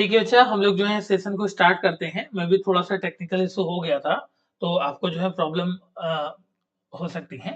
ठीक है बच्चा, हम लोग जो है सेशन को स्टार्ट करते हैं। मैं भी थोड़ा सा टेक्निकल इशू हो गया था, तो आपको जो है प्रॉब्लम हो सकती है।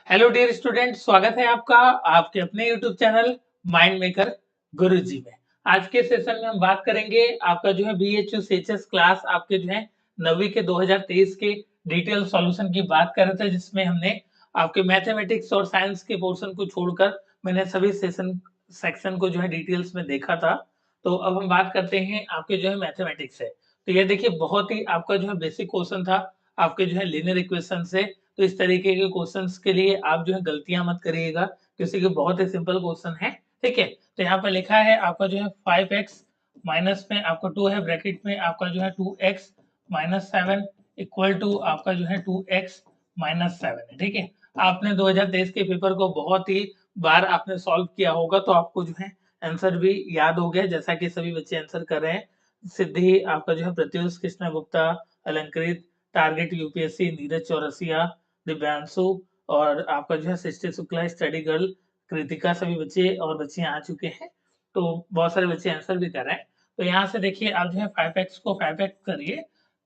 हेलो डियर स्टूडेंट, स्वागत है आपका आपके अपने यूट्यूब चैनल माइंड मेकर गुरुजी में। आज के सेशन में हम बात करेंगे आपका जो है BHU CHS क्लास आपके जो है 9वीं के 2023 के डिटेल सॉल्यूशन की बात कर रहे थे, जिसमें हमने आपके मैथमेटिक्स और साइंस के पोर्शन को छोड़कर मैंने सभी सेक्शन को जो है डिटेल्स में देखा था। तो अब हम बात करते हैं आपके जो है मैथमेटिक्स से। तो ये देखिए, बहुत ही आपका जो है बेसिक क्वेश्चन था आपके जो है लीनियर इक्वेशन से। तो इस तरीके के क्वेश्चंस के लिए आप जो है गलतियां मत करिएगा, क्योंकि बहुत ही सिंपल क्वेश्चन है। ठीक है, तो यहाँ पर लिखा है आपका जो है 5x माइनस में आपका 2 है, ब्रैकेट में आपका जो है 2x माइनस 7 इक्वल टू आपका जो है 2x माइनस 7 है। ठीक है, आपने 2023 के पेपर को बहुत ही बार आपने सॉल्व किया होगा, तो आपको जो है आंसर भी याद हो गया, जैसा कि सभी बच्चे आंसर कर रहे हैं। सिद्धि आपका जो है प्रत्युष कृष्ण गुप्ता, अलंकृत, टारगेट यूपीएससी, नीरज चौरसिया, दिव्यांशु और आपका जो है सृष्टि शुक्ला, स्टडी गर्ल, कृतिका, सभी बच्चे और बच्चियां आ चुके हैं। तो बहुत सारे बच्चे आंसर भी कर रहे हैं। तो यहाँ से देखिए, आप जो है 5x को 5x करिए,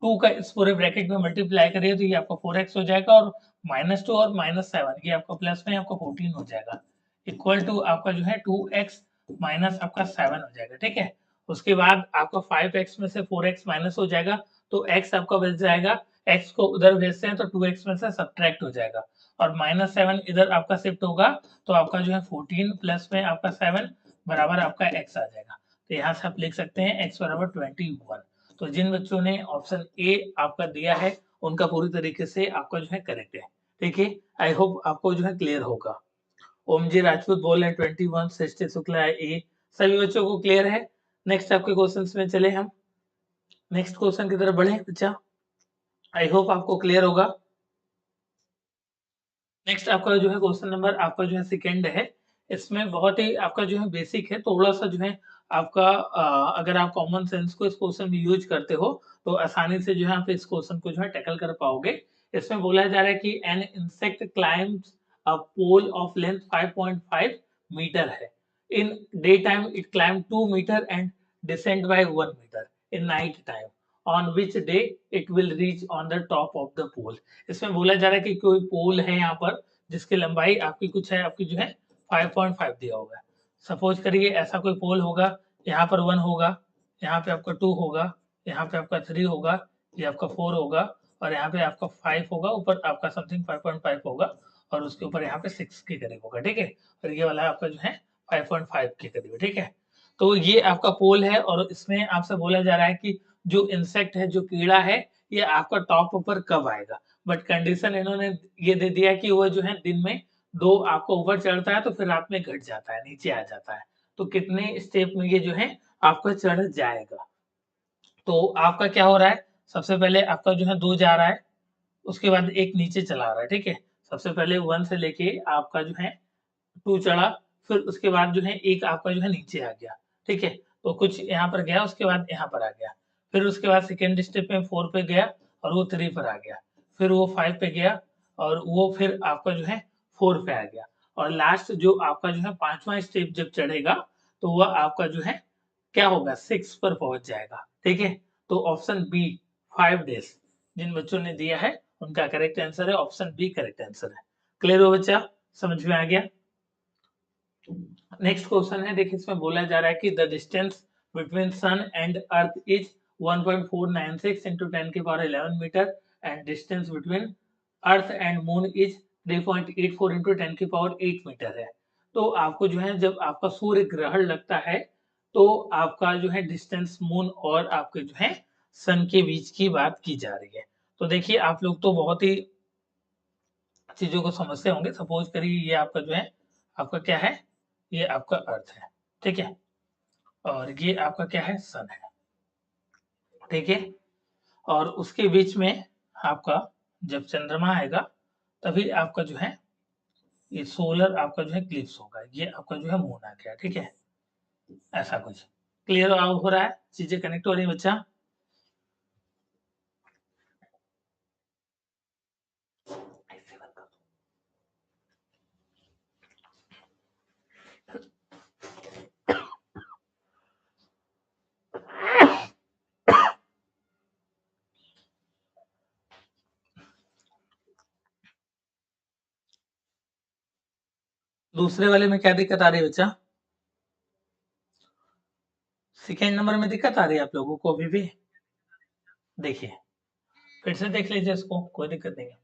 2 का इस पूरे ब्रैकेट में मल्टीप्लाई करिए, तो ये आपका 4x हो जाएगा, और -2 और -7 ये आपका प्लस में आपका 14 हो जाएगा, इक्वल टू आपका जो है 2x माइनस आपका 7 हो जाएगा। ठीक है, उसके बाद आपका 5x में से 4x माइनस हो जाएगा, तो x आपका बच जाएगा। x को उधर भेजते हैं तो 2x में से सब्ट्रैक्ट हो जाएगा, और -7 इधर आपका शिफ्ट होगा, तो आपका जो है 14 प्लस में आपका 7 बराबर आपका x आ जाएगा। तो यहाँ से आप लिख सकते हैं x बराबर 21। तो जिन बच्चों ने ऑप्शन ए आपका दिया है, उनका पूरी तरीके से आपका जो है करेक्ट है। ठीक है, आई होप आपको जो है क्लियर होगा। ओम जी राजपूत बोल रहे हैं 21, सृष्टि शुक्ला है ए। सभी बच्चों को क्लियर है। नेक्स्ट आपके क्वेश्चंस में चले हम, नेक्स्ट क्वेश्चन की तरफ बढ़े बच्चा। आई होप आपको क्लियर होगा। नेक्स्ट आपका जो है क्वेश्चन नंबर आपका जो है सेकंड है। इसमें बहुत ही आपका जो है बेसिक है, थोड़ा सा जो है आपका अगर आप कॉमन सेंस को इस क्वेश्चन में यूज करते हो, तो आसानी से जो है आप इस क्वेश्चन को जो है टैकल कर पाओगे। इसमें बोला जा रहा है कि an insect climbs a pole of length 5.5 metre है। In day time it climb 2 metre and descend by 1 metre in night time, on which day it will reach on the top of the pole. इसमें बोला जा रहा है कि कोई पोल है यहाँ पर, जिसकी लंबाई आपकी कुछ है, आपकी जो है 5.5 दिया होगा है। सपोज करिए ऐसा कोई पोल होगा, यहाँ पर 1 होगा, यहाँ पे आपका 2 होगा, यहाँ पे आपका 3 होगा, ये आपका 4 होगा, और यहाँ पे आपका 5 होगा, ऊपर आपका समथिंग 5.5 होगा, और उसके ऊपर यहाँ पे 6 के करीब होगा। ठीक है, और ये वाला आपका जो है 5.5 के करीब। ठीक है, तो ये आपका पोल है, और इसमें आपसे बोला जा रहा है कि जो इंसेक्ट है, जो कीड़ा है, ये आपका टॉप ऊपर कब आएगा। बट कंडीशन इन्होंने ये दे दिया कि वो जो है दिन में 2 आपको ऊपर चढ़ता है, तो फिर रात में घट जाता है, नीचे आ जाता है। तो कितने स्टेप में ये जो है आपका चढ़ जाएगा। तो आपका क्या हो रहा है, सबसे पहले आपका जो है 2 जा रहा है, उसके बाद एक नीचे चला रहा है। ठीक है, सबसे पहले 1 से लेके आपका जो है 2 चढ़ा, फिर उसके बाद जो है एक आपका जो है नीचे आ गया। ठीक है, तो कुछ यहाँ पर गया, उसके बाद यहाँ पर आ गया, फिर उसके बाद सेकेंड स्टेप में 4 पे गया, और वो 3 पर आ गया, फिर वो 5 पे गया, और वो फिर आपका जो है 4 पे आ गया, और लास्ट जो आपका जो है 5वां स्टेप जब चढ़ेगा, तो वह आपका जो है क्या होगा, 6 पर पहुंच जाएगा। ठीक है, तो ऑप्शन बी 5 डेज जिन बच्चों ने दिया है, उनका करेक्ट आंसर है ऑप्शन बी, करेक्ट आंसर है। क्लियर हो बच्चा, समझ में आ गया। नेक्स्ट क्वेश्चन है, देखिए इसमें बोला जा रहा है कि the distance between sun and earth is 1.496 into 10 की power 11 metre, and distance between earth and moon is 3.84 into 10 की पावर 8 मीटर है। तो आपको जो है जब आपका सूर्य ग्रहण लगता है, तो आपका जो है डिस्टेंस मून और आपके जो है सन के बीच की बात की जा रही है। तो देखिए, आप लोग तो बहुत ही चीजों को समझते होंगे। सपोज करिए ये आपका जो है, आपका क्या है, ये आपका अर्थ है। ठीक है, और ये आपका क्या है, सन है। ठीक है, और उसके बीच में आपका जब चंद्रमा आएगा, तभी आपका जो है ये सोलर आपका जो है क्लिप्स होगा, ये आपका जो है मून आ गया। ठीक है, ऐसा कुछ क्लियर हो रहा है, चीजें कनेक्ट हो रही है बच्चा। दूसरे वाले में क्या दिक्कत आ रही है बच्चा? सेकेंड नंबर में दिक्कत आ रही है आप लोगों को अभी भी? देखिए, फिर से देख लीजिए इसको, कोई दिक्कत नहीं है।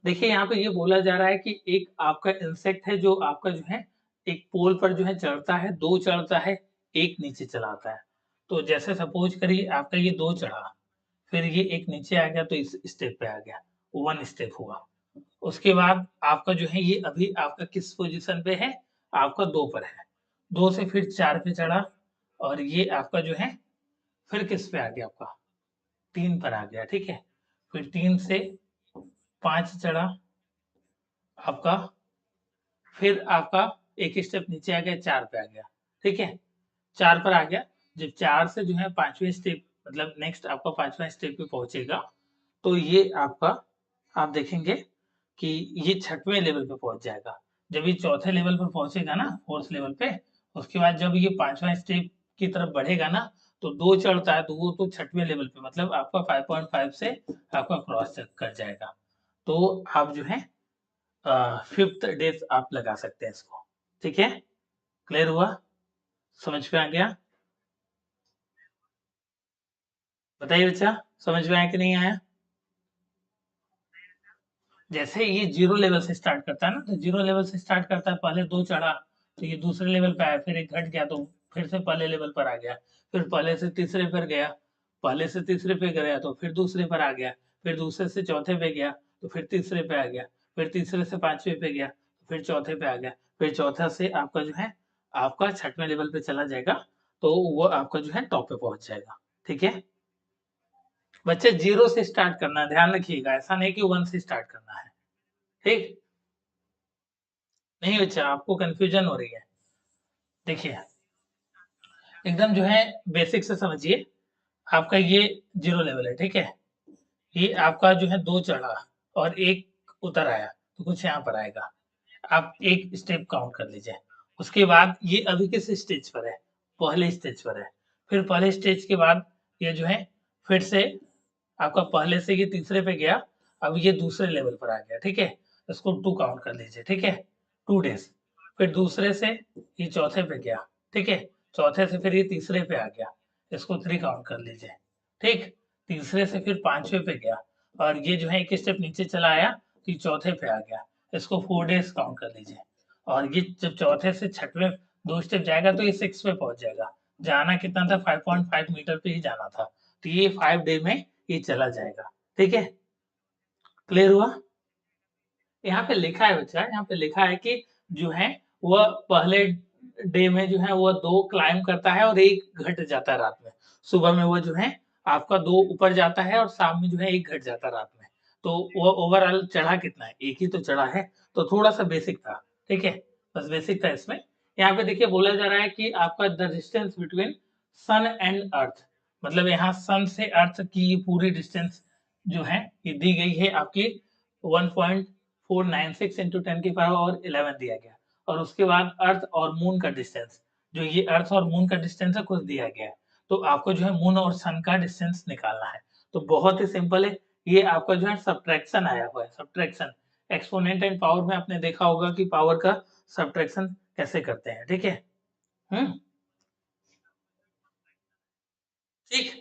देखिए यहाँ पे ये बोला जा रहा है कि एक आपका इंसेक्ट है जो आपका जो है एक पोल पर जो है चढ़ता है, 2 चढ़ता है, 1 नीचे चला आता है। तो जैसे सपोज करिए आपका ये 2 चढ़ा, फिर ये 1 नीचे आ गया तो इस स्टेप पे आ गया, 1 स्टेप हुआ। उसके बाद आपका जो है ये अभी आपका किस पोजीशन पे है? आपका 2 पर है। 2 से फिर 4 पे चढ़ा और ये आपका जो है फिर किस पे आ गया आपका? 3 पर आ गया, ठीक है? फिर 3 से 5 चढ़ा आपका, फिर आपका एक स्टेप नीचे आ गया, 4 पे आ गया, ठीक है? 4 पर आ गया, जब 4 से जो है 5वें स्टेप मतलब नेक्स्ट आपका 5वां स्टेप पे पहुँचेगा, तो ये आपका आप देखेंगे कि ये 6वें लेवल पे पहुँच जाएगा। जब ये चौथे लेवल पर पहुँचेगा ना, 4th लेवल पे, उसके बाद जब ये 5वां स्टेप की तरफ बढ़ेगा ना, तो 2 चढ़ता है तो वो तो 6वें लेवल पे मतलब आपका 5.5 से आपका क्रॉस चेक कर जाएगा। तो आप जो है 5th डे आप लगा सकते हैं इसको, ठीक है? क्लियर हुआ? समझ में आ गया? बताइए बच्चा, समझ में आया कि नहीं आया? जैसे ये 0 लेवल से स्टार्ट करता है ना, तो 0 लेवल से स्टार्ट करता है, पहले 2 चढ़ा, तो ये दूसरे लेवल पे आया, फिर 1 घट गया तो फिर से पहले लेवल पर आ गया, फिर पहले से तीसरे पर गया, पहले से तीसरे पे गया तो फिर दूसरे पर आ गया, फिर दूसरे से चौथे पे गया, तो फिर तीसरे पे आ गया, फिर तीसरे से 5वें पे गया, तो फिर चौथे पे आ गया, फिर चौथा से आपका जो है, आपका 6वें लेवल पे चला जाएगा, तो वो आपका जो है टॉप पे पहुँच जाएगा, ठीक है? बच्चे 0 से स्टार्ट करना है, ध्यान रखिएगा, ऐसा नहीं कि 1 से स्टार्ट करना है, ठीक? नहीं बच्चा, आपको कन्फ्यूजन हो रही है। देखिए, एकदम जो है बेसिक से समझिए, आपका ये 0 लेवल है, ठीक है? ये आपका जो है 2 चढ़ा और 1 उतर आया, तो कुछ यहाँ पर आएगा। आप 1 स्टेप काउंट कर लीजिए। उसके बाद ये अभी किस स्टेज पर है? पहले स्टेज पर है। फिर पहले स्टेज के बाद ये जो है फिर से आपका पहले से ये तीसरे पे गया, अब ये दूसरे लेवल पर आ गया, ठीक है? इसको 2 काउंट कर लीजिए, ठीक है? 2 डेज़। फिर दूसरे से ये चौथे पे गया, ठीक है? चौथे से फिर ये तीसरे पे आ गया, इसको 3 काउंट कर लीजिए, ठीक? तीसरे से फिर 5वें पे गया और ये जो है 1 स्टेप नीचे चला आया, तो ये चौथे पे आ गया, इसको 4 डेज़ काउंट कर लीजिए और ये जब चौथे से 6वें 2 स्टेप जाएगा तो ये 6 पे पहुँच जाएगा। जाना कितना था? 5.5 मीटर पे ही जाना था, तो ये 5 डे में ये चला जाएगा, ठीक है? क्लियर हुआ? यहाँ पे लिखा है बच्चा, यहाँ पे लिखा है कि जो है वह पहले डे में जो है वो 2 क्लाइंब करता है और 1 घट जाता है रात में। सुबह में वो जो है आपका 2 ऊपर जाता है और शाम में जो है 1 घट जाता है रात में। तो वो ओवरऑल चढ़ा कितना है? 1 ही तो चढ़ा है, तो थोड़ा-सा बेसिक था, ठीक है? बस बेसिक था इसमें। यहाँ पे देखिए बोला जा रहा है कि आपका the distance between sun and earth, मतलब यहाँ सन से अर्थ की पूरी डिस्टेंस जो है ये दी गई है आपकी 1.496 इंटू 10 की पावर 11 दिया गया और उसके बाद अर्थ और मून का डिस्टेंस, जो ये अर्थ और मून का डिस्टेंस है कुछ दिया गया है, तो आपको जो है मून और सन का डिस्टेंस निकालना है। तो बहुत ही सिंपल है, ये आपका जो है सब्ट्रैक्शन आया हुआ है, सब्ट्रैक्शन। एक्सपोनेंट एंड पावर में आपने देखा होगा कि पावर का सब्ट्रैक्शन कैसे करते हैं, ठीक है? हम्म, ठीक।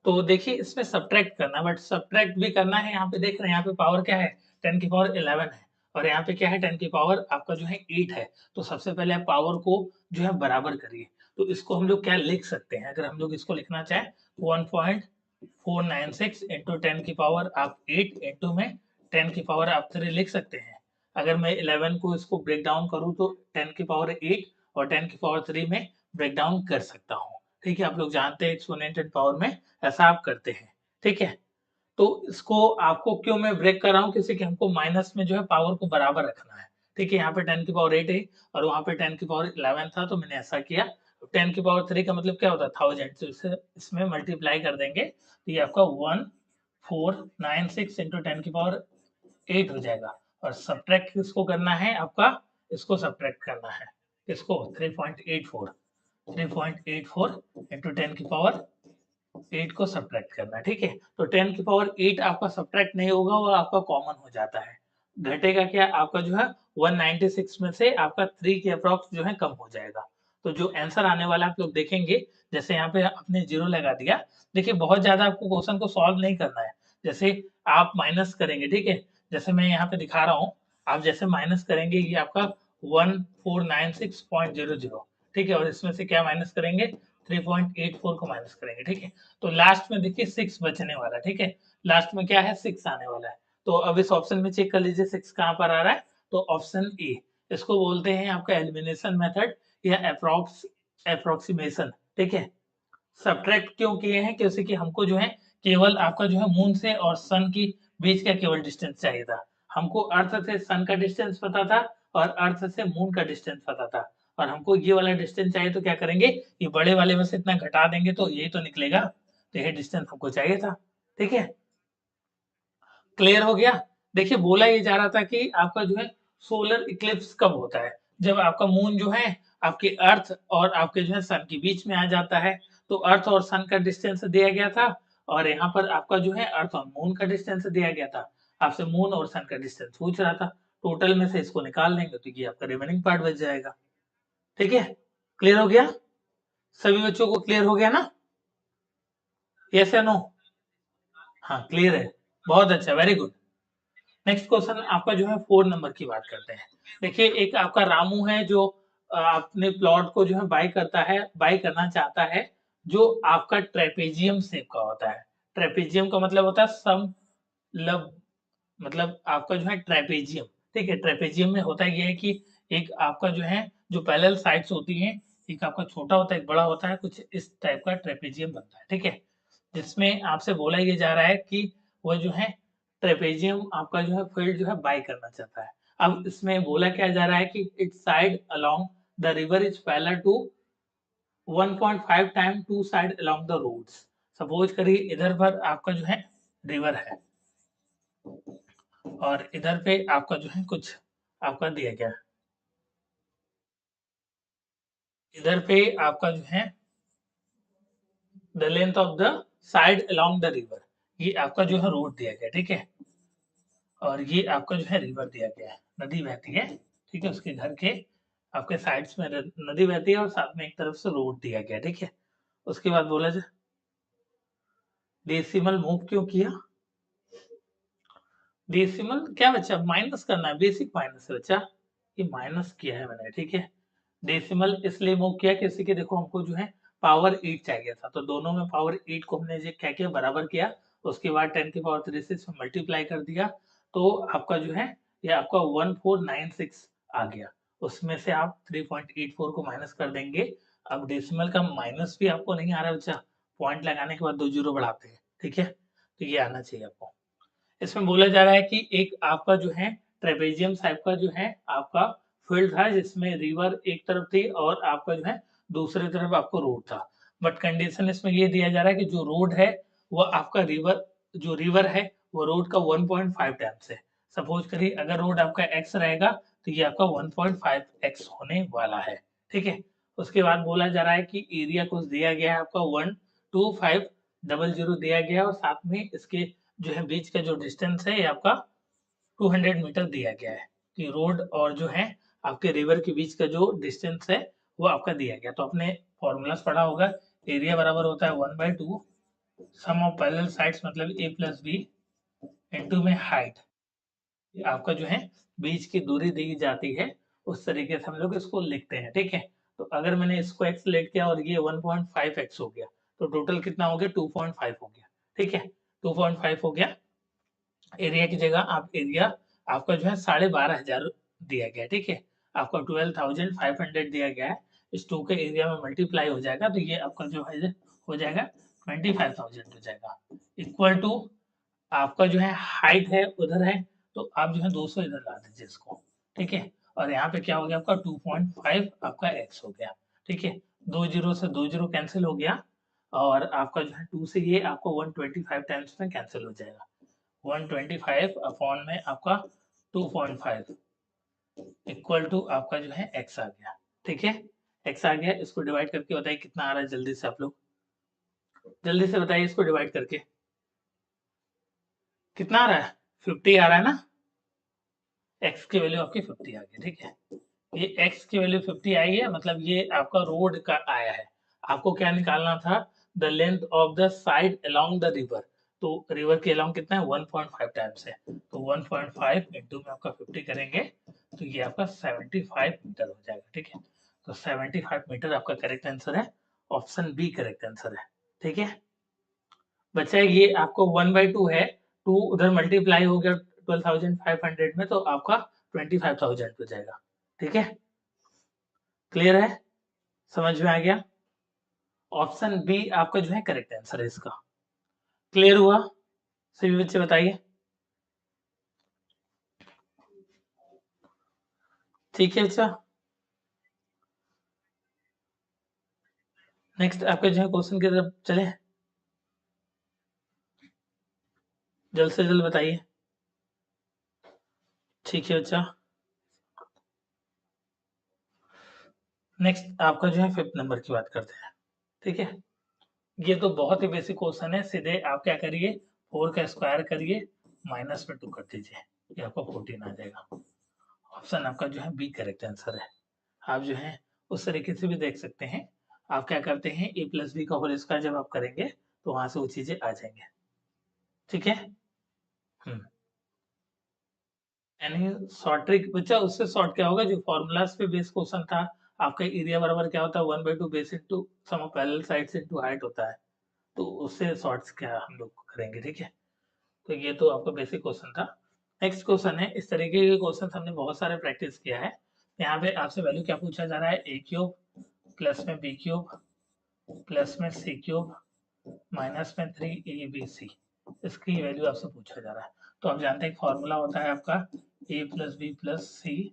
तो देखिए इसमें सब्ट्रैक्ट करना, बट सब्ट्रैक्ट भी करना है, यहाँ पे देख रहे हैं यहाँ पे पावर क्या है? 10 की पावर 11 है और यहाँ पे क्या है? 10 की पावर आपका जो है 8 है। तो सबसे पहले आप पावर को जो है बराबर करिए। तो इसको हम लोग क्या लिख सकते हैं? अगर हम लोग इसको लिखना चाहें 1.496 इंटू 10 की पावर आप 8 इंटू में 10 की पावर आप 3 लिख सकते हैं। अगर मैं 11 को इसको ब्रेक डाउन करूँ तो 10 की पावर 8 और 10 की पावर 3 में ब्रेक डाउन कर सकता हूँ। ठीक है? आप लोग जानते हैं एक्सपोनेंट पावर में ऐसा आप करते हैं, ठीक है? तो इसको आपको क्यों मैं ब्रेक कर रहा हूँ? किसी कि हमको माइनस में जो है पावर को बराबर रखना है, ठीक है? यहाँ पे 10 की पावर 8 है और वहाँ पे 10 की पावर 11 था, तो मैंने ऐसा किया। 10 की पावर 3 का मतलब क्या होता है? 1000, तो इसे इसमें मल्टीप्लाई कर देंगे, तो ये आपका 1496 इंटू 10 की पावर 8 हो जाएगा और सब्ट्रैक्ट किसको करना है आपका? इसको सब्ट्रैक्ट करना है, किसको? 3.84 3.84 इंटू 10 की पावर 8 को सब्ट्रैक्ट करना है, ठीक है? तो 10 की पावर 8 आपका सब्ट्रैक्ट नहीं होगा, वो आपका कॉमन हो जाता है। घटेगा क्या, आपका जो है 196 में से आपका 3 के अप्रॉक्स जो है कम हो जाएगा। तो जो आंसर आने वाला है आप लोग देखेंगे, जैसे यहाँ पे आपने 0 लगा दिया। देखिए बहुत ज़्यादा आपको क्वेश्चन को सॉल्व नहीं करना है। जैसे आप माइनस करेंगे, ठीक है? जैसे मैं यहाँ पे दिखा रहा हूँ, आप जैसे माइनस करेंगे ये आपका 1496.00, ठीक है? और इसमें से क्या माइनस करेंगे, 3.84 को माइनस करेंगे, ठीक है? तो लास्ट में देखिए 6 बचने वाला है, ठीक है? लास्ट में क्या है, 6 आने वाला है। तो अब इस ऑप्शन में चेक कर लीजिए 6 कहाँ पर आ रहा है, तो ऑप्शन ए। इसको बोलते हैं आपका एलिमिनेशन मेथड या अप्रोक्सीमेशन, ठीक है? सब्ट्रैक्ट क्यों किए हैं, क्योंकि कि हमको जो है केवल आपका जो है मून से और सन की बीच का केवल डिस्टेंस चाहिए था। हमको अर्थ से सन का डिस्टेंस पता था और अर्थ से मून का डिस्टेंस पता था, और हमको ये वाला डिस्टेंस चाहिए, तो क्या करेंगे, ये बड़े वाले में से इतना घटा देंगे तो यही तो निकलेगा। तो ये डिस्टेंस हमको चाहिए था, ठीक है? क्लियर हो गया? देखिए बोला ये जा रहा था कि आपका जो है सोलर इक्लिप्स कब होता है, जब आपका मून जो है आपके अर्थ और आपके जो है सन के बीच में आ जाता है। तो अर्थ और सन का डिस्टेंस दिया गया था, और यहाँ पर आपका जो है अर्थ और मून का डिस्टेंस दिया गया था। आपसे मून और सन का डिस्टेंस पूछ रहा था, टोटल में से इसको निकाल लेंगे तो ये आपका रिमेनिंग पार्ट बच जाएगा। ठीक है, क्लियर हो गया? सभी बच्चों को क्लियर हो गया ना? यस या नो? हाँ क्लियर है, बहुत अच्छा, वेरी गुड। नेक्स्ट क्वेश्चन आपका जो है 4 नंबर की बात करते हैं। देखिए एक आपका रामू है जो अपने प्लॉट को जो है बाय करता है, बाय करना चाहता है, जो आपका ट्रेपेजियम शेप का होता है। ट्रेपेजियम का मतलब होता है सम लब, मतलब आपका जो है ट्रेपेजियम, ठीक है? ट्रेपेजियम में होता ये है कि एक आपका जो है जो पैरेलल साइड्स होती हैं, एक आपका छोटा होता है, एक बड़ा होता है, कुछ इस टाइप का ट्रेपेजियम बनता है, ठीक है? जिसमें आपसे बोला ये जा रहा है कि वो जो है ट्रेपेजियम आपका जो है फील्ड जो है बाय करना चाहता है। अब इसमें बोला क्या जा रहा है कि its side along the river is parallel to 1.5 time to side along the roads. Suppose करिए इधर पर आपका जो है रिवर है, और इधर पे आपका जो है कुछ आपका दिया गया है। इधर पे आपका जो है the length of the side along the river, ये आपका जो है रोड दिया गया, ठीक है? और ये आपका जो है रिवर दिया गया है, नदी बहती है, ठीक है? उसके घर के आपके साइड्स में नदी बहती है और साथ में एक तरफ से रोड दिया गया, ठीक है? उसके बाद बोला जाए डेसिमल मूव क्यों किया? डेसिमल क्या बच्चा, माइनस करना है, बेसिक माइनस है बच्चा, ये माइनस किया है मैंने, ठीक है? डेसिमल इसलिए मूव किया क्योंकि कि देखो हमको जो है पावर 8 चाहिए था, तो दोनों में पावर 8 को हमने जो क्या किया, बराबर किया। उसके बाद 10 की पावर 3 से इसमें मल्टीप्लाई कर दिया, तो आपका जो है ये आपका 1496 आ गया। उसमें से आप 3.84 को माइनस कर देंगे। अब डेसिमल का माइनस भी आपको नहीं आ रहा है बच्चा, पॉइंट लगाने के बाद 2 जीरो बढ़ाते हैं, ठीक है? तो ये आना चाहिए आपको। इसमें बोला जा रहा है कि एक आपका जो है ट्रेपेजियम टाइप का जो है आपका फील्ड था, जिसमें रिवर एक तरफ थी और आपका जो है दूसरी तरफ आपको रोड था। बट कंडीशन इसमें ये दिया जा रहा है कि जो रोड है वो आपका रिवर, जो रिवर है वो रोड का 1.5 टाइम्स है। सपोज करिए अगर रोड आपका x रहेगा तो ये आपका 1.5x होने वाला है, ठीक है? उसके बाद बोला जा रहा है कि एरिया कुछ दिया गया है आपका 12500 दिया गया है, और साथ में इसके जो है बीच का जो डिस्टेंस है ये आपका 200 मीटर दिया गया है कि रोड और जो है आपके रिवर के बीच का जो डिस्टेंस है वो आपका दिया गया। तो आपने फॉर्मूलाज पढ़ा होगा, एरिया बराबर होता है 1/2 सम ऑफ पैरेलल साइड्स मतलब a प्लस बी इंटू में हाइट, आपका जो है बीच की दूरी दी जाती है, उस तरीके से हम लोग इसको लिखते हैं, ठीक है? तो अगर मैंने इसको x लेट किया और ये 1.5x हो गया, तो टोटल कितना हो गया, 2.5 हो गया, ठीक है? 2.5 हो गया। एरिया की जगह आप एरिया आपका जो है 12,500 दिया गया है, ठीक है? आपका 12,500 दिया गया है, इस 2 के एरिया में मल्टीप्लाई हो जाएगा तो ये आपका जो है हो जाएगा 25,000 हो जाएगा। इक्वल टू आपका जो है हाइट है उधर है, तो आप जो है 200 इधर ला दीजिए इसको, ठीक है? और यहाँ पे क्या हो गया आपका 2.5 आपका x हो गया, ठीक है? 2 जीरो से 2 जीरो कैंसिल हो गया, और आपका जो है 2 से ये आपको 125 टाइम्स में कैंसिल हो जाएगा। 125 अपॉन में आपका 2.5 इक्वल टू आपका जो है x आ गया, ठीक है? x आ गया, इसको डिवाइड करके बताइए कितना आ रहा है, जल्दी से आप लोग जल्दी से बताइए, इसको डिवाइड करके कितना आ रहा है, 50 आ रहा है ना? x की वैल्यू आपकी 50 आ गई, ठीक है। ये x की वैल्यू 50 आई है, मतलब ये आपका रोड का आया है। आपको क्या निकालना था? The length of the side along the river. तो रिवर के अलोंग कितना है? 1.5 टाइम्स है, तो 1.5 इंटू में आपका 50 करेंगे तो ये आपका 75 मीटर हो जाएगा, ठीक है। तो 75 मीटर आपका करेक्ट आंसर है, ऑप्शन बी करेक्ट आंसर है, ठीक है। बच्चा ये आपको 1/2 है, 2 उधर मल्टीप्लाई हो गया 12,500 में, तो आपका 25,000 हो जाएगा, ठीक है। क्लियर है? समझ में आ गया? ऑप्शन बी आपका जो है करेक्ट आंसर है इसका। क्लियर हुआ? सभी बच्चे बताइए। ठीक है बच्चा। नेक्स्ट आपके जो है क्वेश्चन की तरफ चले, जल्द से जल्द बताइए। ठीक है बच्चा। नेक्स्ट आपका जो है 5th नंबर की बात करते हैं, ठीक है। ये तो बहुत ही बेसिक क्वेश्चन है, सीधे आप क्या करिए, 4 का स्क्वायर करिए, माइनस में 2 कर दीजिए, ये आपका 14 आ जाएगा। ऑप्शन आपका जो है बी करेक्ट आंसर है। आप जो है उस तरीके से भी देख सकते हैं। आप क्या करते हैं, ए प्लस बी का होल स्क्वायर जब आप करेंगे तो वहां से वो चीजें आ जाएंगे, ठीक है। हम्म यानी शॉर्ट ट्रिक बच्चा, उससे शॉर्ट क्या होगा, जो फॉर्मूलाज पे बेस क्वेश्चन था आपका, एरिया बराबर क्या होता है, 1/2 base into sum of parallel sides into height होता है, तो उससे शॉर्ट्स क्या हम लोग करेंगे, ठीक है। तो ये तो आपका बेसिक क्वेश्चन था। नेक्स्ट क्वेश्चन है, इस तरीके के क्वेश्चन हमने बहुत सारे प्रैक्टिस किया है। यहाँ पे आपसे वैल्यू क्या पूछा जा रहा है, ए क्यूब प्लस में बी क्यूब प्लस में सी क्यूब माइनस में 3ab इसकी वैल्यू आपसे पूछा जा रहा है। तो आप जानते हैं फॉर्मूला होता है आपका a प्लस बी प्लस सी,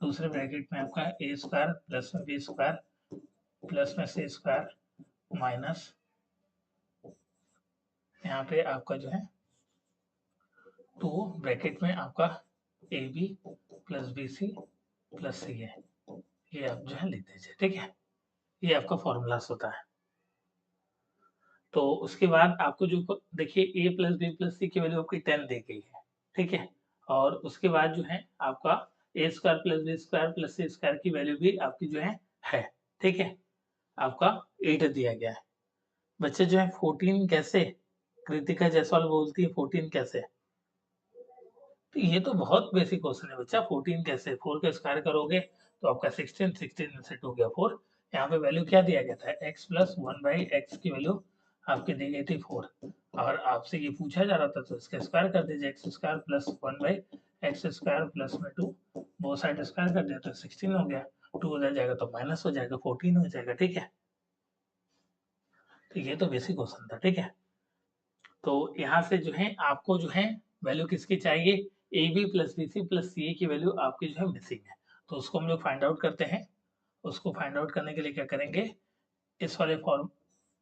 दूसरे ब्रैकेट में आपका ए स्क्वायर प्लस में बी स्क्वायर प्लस में सी स्क्वायर माइनस यहाँ पे आपका जो है 2 ब्रैकेट में आपका A B plus B C plus C है, ये आप जो है लिख दीजिए, ठीक है। ये आपका फॉर्मूला होता है। तो उसके बाद आपको जो देखिए ए प्लस बी प्लस सी की वैल्यू आपकी 10 दी गई है, ठीक है। और उसके बाद जो है आपका A square plus B square plus C square की वैल्यू भी आपकी जो है, ठीक है। आपका 8 दिया गया है। बच्चे जो है 14 कैसे, कृतिका जायसवाल बोलती है 14 कैसे, तो ये तो बहुत बेसिक क्वेश्चन है बच्चा, 14 कैसे, 4 का स्क्वायर करोगे तो आपका 16, 16 में से 2 गया 4। यहाँ पे वैल्यू क्या दिया गया था, x प्लस 1/x की वैल्यू आपकी दी गई थी 4, और आपसे ये पूछा जा रहा था तो इसका स्क्वायर कर दीजिए, x square plus 1/x square plus में 2, दो साइड स्क्वायर कर दिया तो 16 हो गया, 2 उधर जाएगा तो माइनस हो जाएगा, 14 हो जाएगा, ठीक है। तो ये तो बेसिक क्वेश्चन था, ठीक है। तो यहाँ से जो है आपको जो है वैल्यू किसकी चाहिए, A B plus B C plus C A की वैल्यू आपकी जो है मिसिंग है, तो उसको हम लोग फाइंड आउट करते हैं। उसको फाइंड आउट करने के लिए क्या करेंगे, इस वाले फॉर्म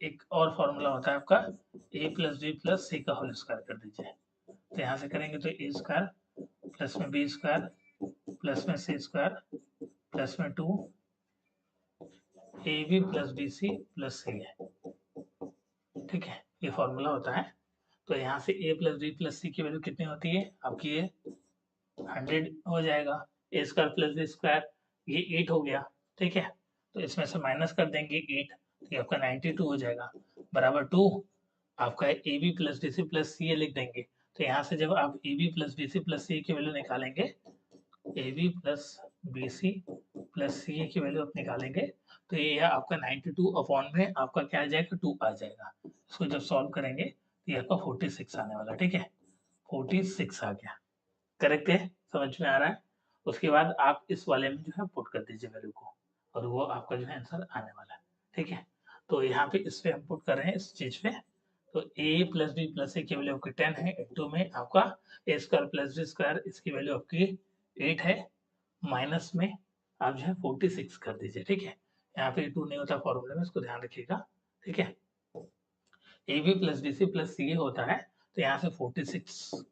एक और फॉर्मूला होता है आपका ए प्लस बी प्लस सी का होल स्क्वायर कर दीजिए, तो यहाँ से करेंगे तो ए स्क्वायर प्लस में बी स्क्वायर प्लस में सी स्क्वायर प्लस में 2 A B plus B C plus C है, ठीक है। ये फॉर्मूला होता है। तो यहाँ से a प्लस बी प्लस सी की वैल्यू कितनी होती है आपकी, ये 100 हो जाएगा, ए स्क्वायर प्लस बी स्क्वायर ये 8 हो गया, ठीक है। तो इसमें से माइनस कर देंगे 8, तो ये आपका 92 हो जाएगा, बराबर 2 आपका A B plus B C plus C A लिख देंगे। तो यहाँ से जब आप A B plus B C plus C A की वैल्यू निकालेंगे, A B plus B C plus C A की वैल्यू आप निकालेंगे, तो ये आपका 92 अपॉन में आपका क्या आ जाएगा, 2 आ जाएगा। इसको जब सॉल्व करेंगे तो ये आपका 46 आने वाला, ठीक है। 46 आ गया, करेक्ट है, समझ में आ रहा है। उसके बाद आप इस वाले में जो है पुट कर दीजिए वैल्यू को, और वो आपका जो है आंसर आने वाला है, ठीक है। तो यहाँ पे इस पे हम पुट कर रहे हैं इस चीज पे, तो a प्लस बी प्लस सी की वैल्यू आपकी 10 है, इंटू में आपका A square plus B square इसकी वैल्यू आपकी 8 है, माइनस में आप जो है 46 कर दीजिए, ठीक है। यहाँ पे 2 नहीं होता फॉर्मूले में, इसको ध्यान रखिएगा, ठीक है। A B plus B C plus C A होता है, तो यहाँ से 46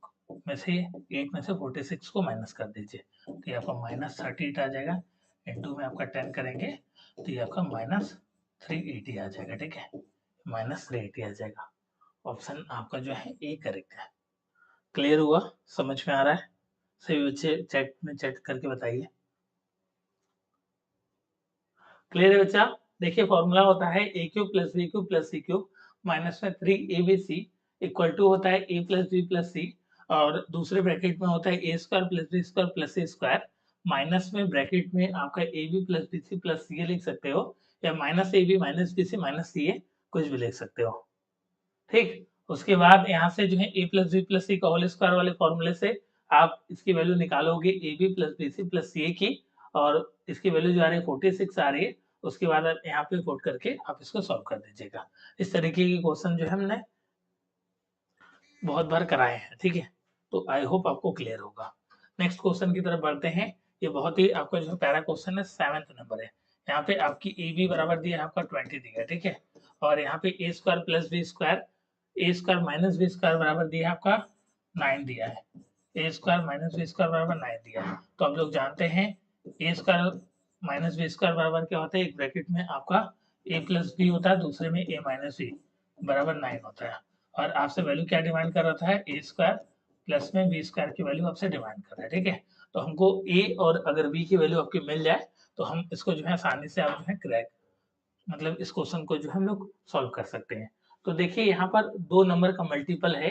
में से 8 में से 46 को माइनस कर दीजिए, तो ये आपका -38 आ जाएगा, इंटू में आपका 10 करेंगे तो ये आपका -380 आ जाएगा, ठीक है। -380 आ जाएगा, ऑप्शन आपका जो है ए करेक्ट है। क्लियर हुआ, समझ में आ रहा है? सभी बच्चे चैट में चैट करके बताइए। क्लियर है बच्चा? देखिए फॉर्मूला होता है A cube plus B cube plus C cube minus में 3abc इक्वल टू होता है a plus B plus C, और दूसरे ब्रैकेट में होता है A square plus B square plus C square, minus में ब्रैकेट में आपका A B plus B C plus C लिख सकते हो, या minus A B minus B C minus C A कुछ भी लिख सकते हो। ठीक, उसके बाद यहाँ से जो है ए प्लस बी प्लस सी का होल स्क्वायर वाले फॉर्मूले से आप इसकी वैल्यू निकालोगे A B plus B C plus C A की, और इसकी वैल्यू जो आ रही है 46 आ रही है। उसके बाद आप यहाँ पे पुट करके आप इसको सॉल्व कर दीजिएगा। इस तरीके के क्वेश्चन जो है हमने बहुत बार कराए हैं। ठीक है, तो आई होप आपको क्लियर होगा। नेक्स्ट क्वेश्चन की तरफ बढ़ते हैं। ये बहुत ही आपका जो पैरा क्वेश्चन है, 7th नंबर है। यहाँ पे आपकी ए बी बराबर दिया है आपका 20 दिया है। ठीक है, और यहाँ पे ए स्क्वायर प्लस बी स्क्वायर, ए स्क्वायर माइनस बी स्क्वायर बराबर दिया है आपका 9 दिया है। A square minus B square बराबर 9 दिया है। तो आप लोग जानते हैं ए स्क्वायर माइनस बी स्क्वायर बराबर क्या होता है, एक ब्रैकेट में आपका ए प्लस बी होता है, दूसरे में ए माइनस बी बराबर 9 होता है। और आपसे वैल्यू क्या डिमांड कर रहा था, ए स्क्वायर प्लस में बी स्क्वायर की वैल्यू आपसे डिमांड कर रहा है। ठीक है, तो हमको ए और अगर बी की वैल्यू आपकी मिल जाए तो हम इसको जो है आसानी से आप जो है क्रैक, मतलब इस क्वेश्चन को जो हम लोग सॉल्व कर सकते हैं। तो देखिए यहाँ पर 2 नंबर का मल्टीपल है,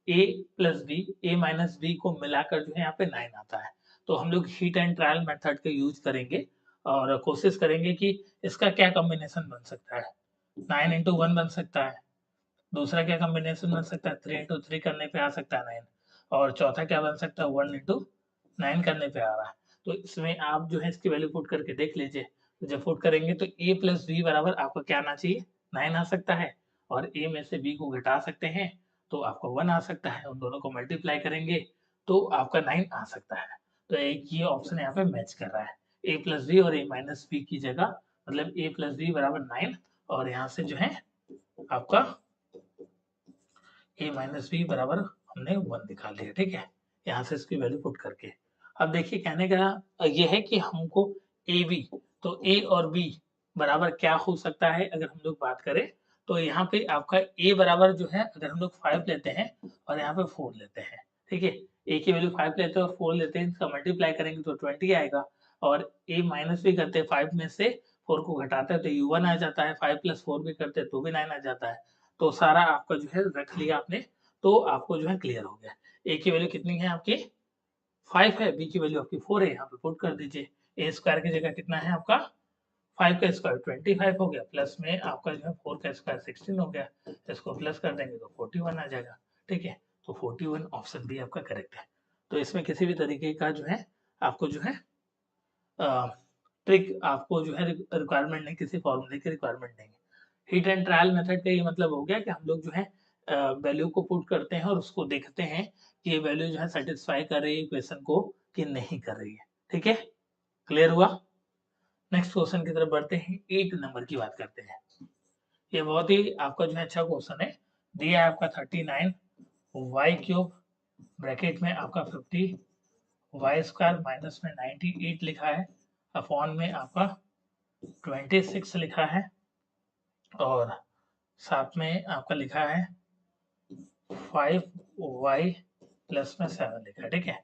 a plus B, A minus B को मिलाकर जो है यहाँ पे 9 आता है। तो हम लोग हीट एंड ट्रायल मेथड का यूज करेंगे और कोशिश करेंगे कि इसका क्या कॉम्बिनेशन बन सकता है। 9 इंटू 1 बन सकता है, दूसरा क्या कॉम्बिनेशन बन सकता है, 3 इंटू 3 करने पे आ सकता है 9, और चौथा क्या बन सकता है, 1 इंटू 9 करने पे आ रहा है। तो इसमें आप जो है इसकी वैल्यू पुट करके देख लीजिए। तो जब पुट करेंगे तो a प्लस बी बराबर आपको क्या आना चाहिए, 9 आ सकता है, और a में से b को घटा सकते हैं तो आपको 1 आ सकता है। उन दोनों को मल्टीप्लाई करेंगे तो आपका 9 आ सकता है। तो एक ये ऑप्शन यहाँ पे मैच कर रहा है, a प्लस बी और a माइनस बी की जगह, मतलब a प्लस बी बराबर 9, और यहाँ से जो है आपका a माइनस बी बराबर हमने 1 निकाल लिया। ठीक है, यहाँ से इसकी वैल्यू पुट करके अब देखिए कहने का ये है कि हमको ए बी, तो a और b बराबर क्या हो सकता है अगर हम लोग बात करें, तो यहाँ पे आपका a बराबर जो है अगर हम लोग 5 लेते हैं और यहाँ पे 4 लेते हैं। ठीक है, a की वैल्यू 5 लेते हैं और 4 लेते हैं, इसका मल्टीप्लाई करेंगे तो 20 आएगा, और a माइनस भी करते हैं 5 में से 4 को घटाते हैं तो u1 आ जाता है, 5 प्लस 4 भी करते हैं तो भी 9 आ जाता है। तो सारा आपका जो है रख लिया आपने, तो आपको जो है क्लियर हो गया। a की वैल्यू कितनी है आपकी 5 है, b की वैल्यू आपकी 4 है, यहाँ पे पुट कर दीजिए। a स्क्वायर की जगह कितना है आपका 5 का स्क्वायर 25 हो गया, प्लस में आपका जो है 4 का स्क्वायर 16 हो गया, इसको प्लस कर देंगे तो 41 आ जाएगा। ठीक है, तो 41 ऑप्शन बी आपका करेक्ट है। तो इसमें किसी भी तरीके का जो है आपको जो है ट्रिक आपको जो है रिक्वायरमेंट नहीं, किसी फॉर्मूले की रिक्वायरमेंट नहीं है। हिट एंड ट्रायल मेथड का ये मतलब हो गया कि हम लोग जो है वैल्यू को पुट करते हैं और उसको देखते हैं कि ये वैल्यू जो है सेटिस्फाई कर रही है इक्वेशन को कि नहीं कर रही है। ठीक है, क्लियर हुआ? नेक्स्ट क्वेश्चन की तरफ बढ़ते हैं, 8 नंबर की बात करते हैं। ये बहुत ही आपका जो है अच्छा क्वेश्चन है। दिया है आपका 39 वाई क्यूब ब्रैकेट में आपका 50 वाई स्क्वायर माइनस में 98 लिखा है, अपॉन में आपका 26 लिखा है, और साथ में आपका लिखा है 5y प्लस में 7 लिखा है। ठीक है,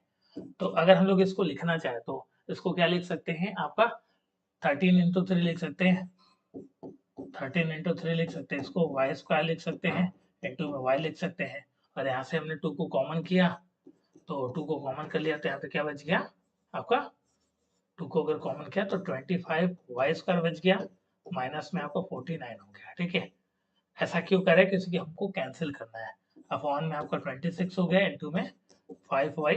तो अगर हम लोग इसको लिखना चाहे तो इसको क्या लिख सकते हैं, आपका 13 इंटू 3 लिख सकते हैं, 13 इंटू 3 लिख सकते हैं, इसको वाई स्क्वायर लिख सकते हैं, इंटू में वाई लिख सकते हैं, और यहाँ से हमने 2 को कॉमन किया तो 2 को कॉमन कर लिया तो यहाँ पे क्या बच गया आपका, 2 को अगर कॉमन किया तो 25 वाई स्क्वायर बच गया, माइनस में आपका 49 हो गया। ठीक है, ऐसा क्यों करें, क्योंकि हमको कैंसिल करना है। अपॉन में आपका 26 हो गया, इनटू में 5y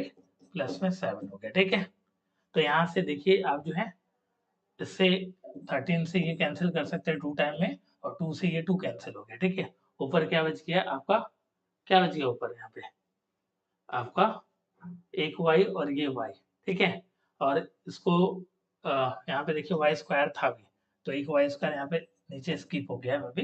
प्लस में 7 हो गया। ठीक है, तो यहाँ से देखिए आप जो है इससे 13 से ये कैंसिल कर सकते हैं 2 टाइम में, और 2 से ये 2 कैंसिल हो गया। ठीक है, ऊपर क्या बच गया आपका, क्या बच गया ऊपर यहाँ पे आपका एक y और ये y। ठीक है, और इसको यहाँ पे देखिए y स्क्वायर था भी, तो एक y स्क्वायर यहाँ पे नीचे स्किप हो गया है अभी,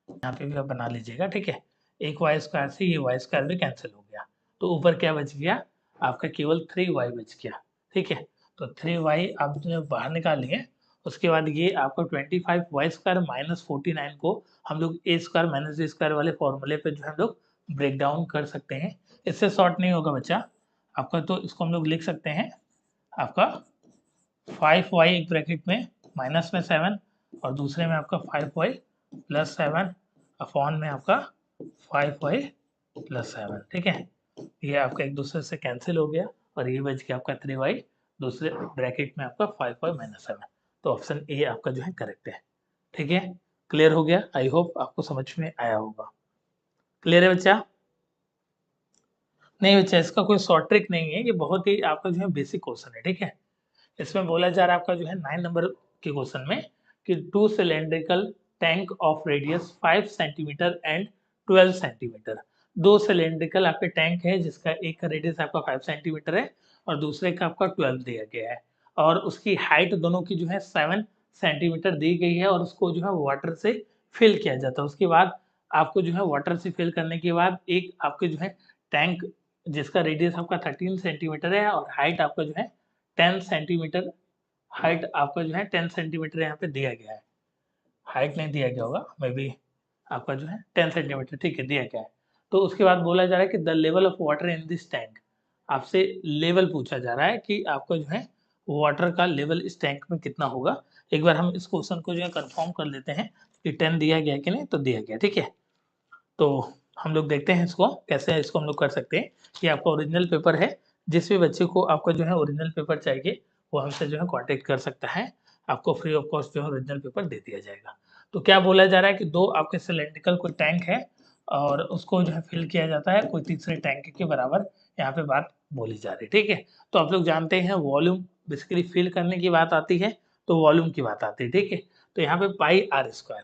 यहाँ पे भी आप बना लीजिएगा। ठीक है, एक वाई स्क्वायर से ये वाई स्क्वायर भी कैंसिल हो गया, तो ऊपर क्या बच गया आपका, केवल 3y बच गया। ठीक है, तो 3y आपने बाहर निकाल लिए, उसके बाद ये आपका 25 वाई स्क्वायर माइनस 49 को हम लोग ए स्क्वायर माइनस बी स्क्वायर वाले फॉर्मूले पे जो है हम लोग ब्रेक डाउन कर सकते हैं। इससे शॉर्ट नहीं होगा बच्चा, आपका, तो इसको हम लोग लिख सकते हैं आपका 5y एक ब्रैकेट में माइनस में 7 और दूसरे में आपका 5y प्लस 7 अपॉन में आपका 5y प्लस 7। ठीक है, ये आपका एक दूसरे से कैंसिल हो गया और ये बच गया आपका 3y दूसरे ब्रैकेट में आपका 5y माइनस 7। तो ऑप्शन ए आपका जो है करेक्ट है। ठीक है, क्लियर हो गया? आई होप आपको समझ में आया होगा। क्लियर है बच्चा? नहीं बच्चा, इसका कोई शॉर्ट ट्रिक नहीं है, ये बहुत ही आपका जो है बेसिक क्वेश्चन है। ठीक है, इसमें बोला जा रहा है आपका जो है 9 नंबर के क्वेश्चन में कि 2 cylindrical tank of radius 5 centimetre and 12 centimetre. 2 cylindrical आपके टैंक है जिसका एक का रेडियस आपका 5 सेंटीमीटर है और दूसरे का आपका 12 दिया गया है और उसकी हाइट दोनों की जो है 7 सेंटीमीटर दी गई है और उसको जो है वाटर से फिल किया जाता है। उसके बाद आपको जो है वाटर से फिल करने के बाद एक आपके जो है टैंक जिसका रेडियस आपका 13 सेंटीमीटर है और हाइट आपका जो है 10 सेंटीमीटर, हाइट आपका जो है 10 सेंटीमीटर यहाँ पे दिया गया है। हाइट नहीं दिया गया होगा, मे बी आपका जो है 10 सेंटीमीटर, ठीक है, दिया गया है। तो उसके बाद बोला जा रहा है कि the level of water in this tank, आपसे लेवल पूछा जा रहा है कि आपका जो है वाटर का लेवल इस टैंक में कितना होगा। एक बार हम इस क्वेश्चन को जो है कंफर्म कर लेते हैं कि 10 दिया गया कि नहीं, तो दिया गया। ठीक है, तो हम लोग देखते हैं इसको कैसे इसको हम लोग कर सकते हैं। ये आपका ओरिजिनल पेपर है, जिस भी बच्चे को आपका जो है ओरिजिनल पेपर चाहिए वो हमसे जो है कांटेक्ट कर सकता है, आपको फ्री ऑफ कॉस्ट जो है ओरिजिनल पेपर दे दिया जाएगा। तो क्या बोला जा रहा है कि दो आपके सिलेंड्रिकल कोई टैंक है और उसको जो है फिल किया जाता है कोई तीसरे टैंक के बराबर, यहाँ पे बात बोली जा रही है। ठीक है, तो आप लोग जानते हैं वॉल्यूम बेसिकली फिल करने की बात आती है तो वॉल्यूम की बात आती है। ठीक है, तो यहाँ पे पाई आर स्क्वायर,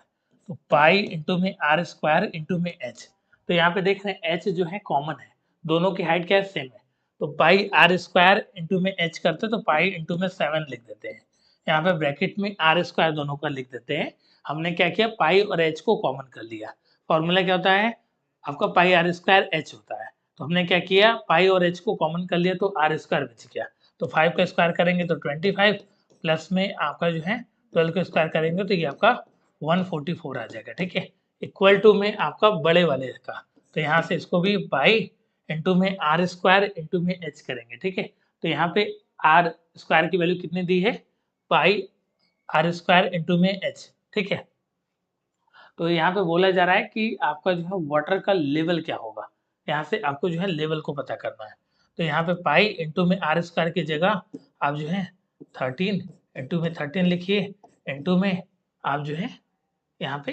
तो पाई इंटू में आर स्क्वायर इंटू में एच, तो यहाँ पे देख रहे हैं एच जो है कॉमन है, दोनों की हाइट क्या है, सेम है, तो पाई आर स्क्वायर इंटू में एच करते तो पाई इंटू में 7 लिख देते हैं। यहाँ पे ब्रैकेट में आर स्क्वायर दोनों का लिख देते हैं। हमने क्या किया, पाई और एच को कॉमन कर लिया। फॉर्मूला क्या होता है आपका, पाई आर स्क्वायर एच होता है, तो हमने क्या किया, पाई और एच को कॉमन कर लिया तो आर स्क्वायर बच गया। तो 5 का स्क्वायर करेंगे तो 25 प्लस में आपका जो है 12 का स्क्वायर करेंगे तो ये आपका 144 आ जाएगा। ठीक है, इक्वल टू में आपका बड़े वाले का, तो यहाँ से इसको भी पाई इंटू में आर स्क्वायर इंटू में एच करेंगे। ठीक है, तो यहाँ पे आर स्क्वायर की वैल्यू कितनी दी है, पाई आर स्क्वायर इंटू में एच। ठीक है, तो यहाँ पे बोला जा रहा है कि आपका जो है वाटर का लेवल क्या होगा, यहाँ से आपको जो है लेवल को पता करना है। तो यहाँ पे पाई इंटू में आर स्क्वायर की जगह आप जो है 13 इंटू में 13 लिखिए, इंटू में आप जो है यहाँ पे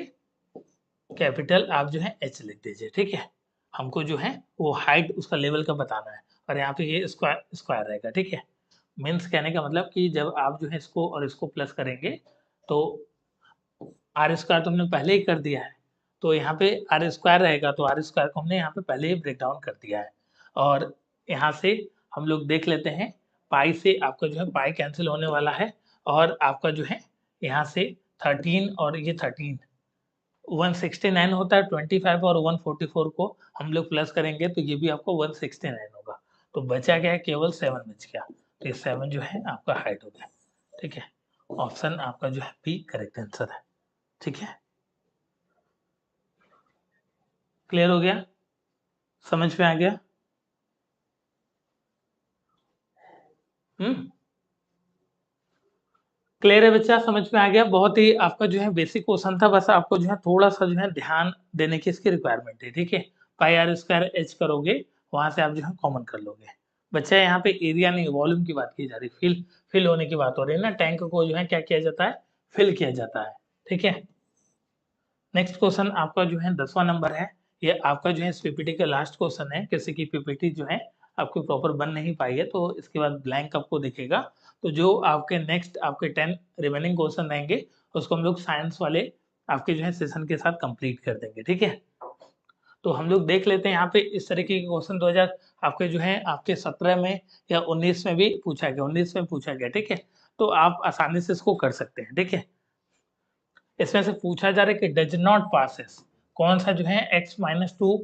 कैपिटल आप जो है एच लिख दीजिए। ठीक है, हमको जो है वो हाइट उसका लेवल का बताना है और यहाँ पे ये स्क्वायर स्क्वायर रहेगा। ठीक है, मीन्स कहने का मतलब कि जब आप जो है इसको और इसको प्लस करेंगे तो आर स्क्वायर तो हमने पहले ही कर दिया है, तो यहाँ पे आर स्क्वायर रहेगा, तो आर स्क्वायर को हमने यहाँ पे पहले ही ब्रेक डाउन कर दिया है। और यहाँ से हम लोग देख लेते हैं, पाई से आपका जो है पाई कैंसिल होने वाला है और आपका जो है यहाँ से 13 और ये 13 169 होता है, 25 और 144 को हम लोग प्लस करेंगे तो ये भी आपको 169 होगा। तो बचा क्या है, केवल 7 बच गया, तो ये 7 जो है आपका हाइट हो गया। ठीक है, ऑप्शन आपका जो है बी करेक्ट आंसर है। ठीक है, क्लियर हो गया, समझ में आ गया? क्लियर है बच्चा, समझ में आ गया? बहुत ही आपका जो है बेसिक क्वेश्चन था, बस आपको जो है थोड़ा सा जो है ध्यान देने की इसकी रिक्वायरमेंट है। ठीक है, पाई आर स्क्वायर एच करोगे, वहां से आप जो है कॉमन कर लोगे। बच्चा यहाँ पे एरिया नहीं वॉल्यूम की बात की जा रही, फिल होने की बात हो रही है ना, टैंक को जो है क्या किया जाता है, फिल किया जाता है। ठीक है, नेक्स्ट क्वेश्चन आपका जो है 10वां नंबर है, ये आपका जो है इस पीपीटी का लास्ट क्वेश्चन है, किसी की पीपीटी जो है आपकी प्रॉपर बन नहीं पाई है तो इसके बाद ब्लैंक आपको दिखेगा। तो जो आपके नेक्स्ट आपके 10 रिमेनिंग क्वेश्चन रहेंगे उसको हम लोग साइंस वाले आपके जो है सेशन के साथ कंप्लीट कर देंगे। ठीक है, तो हम लोग देख लेते हैं यहाँ पे इस तरीके के क्वेश्चन 2000 आपके जो है आपके 17 में या 19 में भी पूछा गया, 19 में पूछा गया। ठीक है, तो आप आसानी से इसको कर सकते हैं। ठीक है, इसमें से पूछा जा रहा है कि डज नॉट पासेस, कौन सा जो है x-2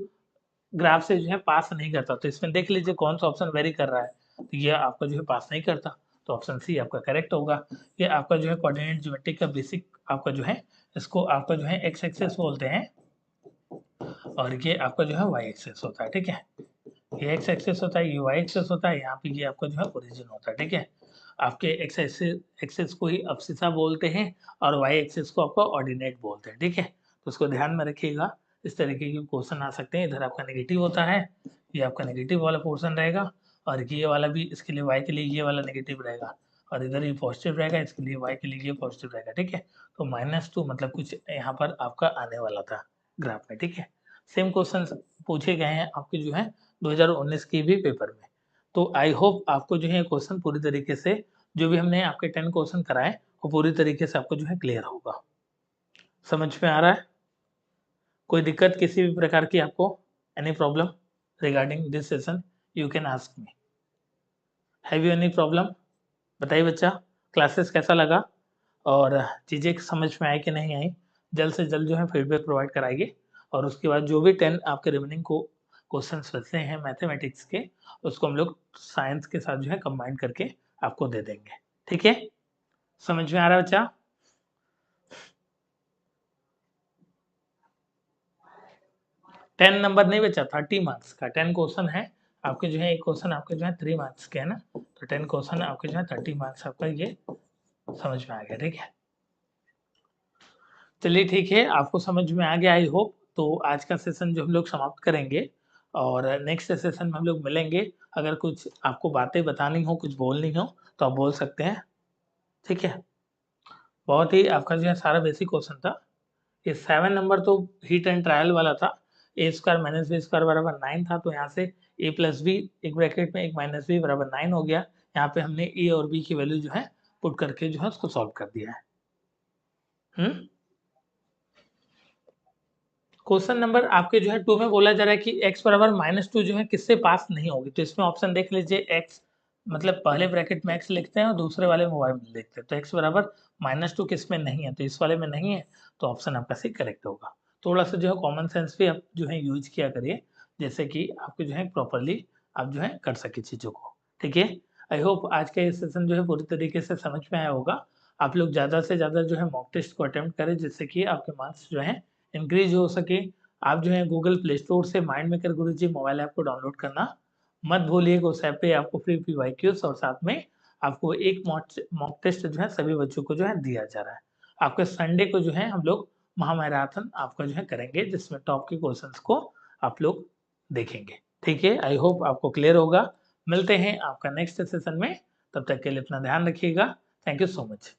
ग्राफ से जो है पास नहीं करता, तो इसमें देख लीजिए कौन सा ऑप्शन वेरी कर रहा है, तो ये आपका जो है पास नहीं करता, तो ऑप्शन सी आपका करेक्ट होगा। ये आपका जो है कोऑर्डिनेट ज्योमेट्री का बेसिक आपका जो है, इसको आपका जो है एक्स एक्सेस बोलते हैं और ये आपका जो है वाई एक्सेस होता है। ठीक है, ये एक्स एक्सिस होता है, ये वाई एक्सिस होता है, यहाँ पे ये आपका जो है ओरिजिन होता है, ठीक है। आपके एक्स एक्सिस को ही अब्सिसा बोलते हैं और वाई एक्सिस को आपका ऑर्डिनेट बोलते हैं, ठीक है। तो उसको ध्यान में रखिएगा, इस तरीके के क्वेश्चन आ सकते हैं। इधर आपका नेगेटिव होता है, ये आपका नेगेटिव वाला पोर्शन रहेगा, और ये वाला भी, इसके लिए वाई के लिए ये वाला नेगेटिव रहेगा, और इधर ये पॉजिटिव रहेगा, इसके लिए वाई के लिए ये पॉजिटिव रहेगा, ठीक है। तो -2 मतलब कुछ यहाँ पर आपका आने वाला था ग्राफ में, ठीक है। सेम क्वेश्चन पूछे गए हैं आपके जो है 2019 की भी पेपर में। तो आई होप आपको जो है क्वेश्चन पूरी तरीके से, जो भी हमने आपके 10 क्वेश्चन कराए, वो पूरी तरीके से आपको जो है क्लियर होगा। समझ में आ रहा है? कोई दिक्कत किसी भी प्रकार की आपको, any problem regarding this session, you can ask me. Have you any problem? बताइए बच्चा, क्लासेस कैसा लगा और चीज़ें समझ में आई कि नहीं आई? जल्द से जल्द जो है फीडबैक प्रोवाइड कराइए, और उसके बाद जो भी 10 आपके रिमेनिंग को क्वेश्चंस बचते हैं मैथमेटिक्स के, उसको हम लोग साइंस के साथ जो है कंबाइन करके आपको दे देंगे, ठीक है। समझ में आ रहा है बच्चा? टेन नंबर नहीं बचा, 30 मार्क्स का 10 क्वेश्चन है आपके जो है। एक क्वेश्चन आपके जो है 3 मार्क्स के है ना, तो 10 क्वेश्चन आपके जो है 30 मार्क्स आपका, ये समझ में आ गया, ठीक है। चलिए ठीक है, आपको समझ में आ गया आई होप। तो आज का सेशन जो हम लोग समाप्त करेंगे, और नेक्स्ट सेशन में हम लोग मिलेंगे। अगर कुछ आपको बातें बतानी हो, कुछ बोलनी हो, तो आप बोल सकते हैं, ठीक है। बहुत ही आपका जो है सारा बेसिक क्वेश्चन था। ये 7 नंबर तो हीट एंड ट्रायल वाला था। ए स्क्वायर माइनस बी स्क्वायर बराबर 9 था, तो यहाँ से ए प्लस बी एक ब्रैकेट में एक माइनस बी बराबर 9 हो गया। यहाँ पे हमने ए और बी की वैल्यू जो है पुट करके जो है उसको सॉल्व कर दिया है। क्वेश्चन नंबर आपके जो है 2 में बोला जा रहा है कि x बराबर -2 जो है किससे पास नहीं होगी। तो इसमें ऑप्शन देख लीजिए, x मतलब पहले ब्रैकेट में x लिखते हैं और दूसरे वाले में y लिखते हैं। तो x बराबर -2 किस में नहीं है, तो इस वाले में नहीं है, तो ऑप्शन आपका सी करेक्ट होगा। थोड़ा सा जो है कॉमन सेंस भी आप जो है यूज किया करिए, जैसे कि आपको जो है प्रॉपरली आप जो है कर सके चीज़ों को, ठीक है। आई होप आज का ये सेशन जो है पूरी तरीके से समझ में आया होगा। आप लोग ज़्यादा से ज़्यादा जो है मॉक टेस्ट को अटेम्प्ट करें, जिससे कि आपके मार्क्स जो है इंक्रीज हो सके। आप जो है गूगल प्ले स्टोर से माइंड मेकर गुरुजी मोबाइल ऐप को डाउनलोड करना मत भूलिएगा। उस ऐप पे आपको फ्री पीवाईक्यूज और साथ में आपको एक मॉक टेस्ट जो है सभी बच्चों को जो है दिया जा रहा है। आपके संडे को जो है हम लोग महामैराथन आपका जो है करेंगे, जिसमें टॉप के क्वेश्चंस को आप लोग देखेंगे, ठीक है। आई होप आपको क्लियर होगा। मिलते हैं आपका नेक्स्ट सेशन में, तब तक के लिए अपना ध्यान रखिएगा। Thank you so much.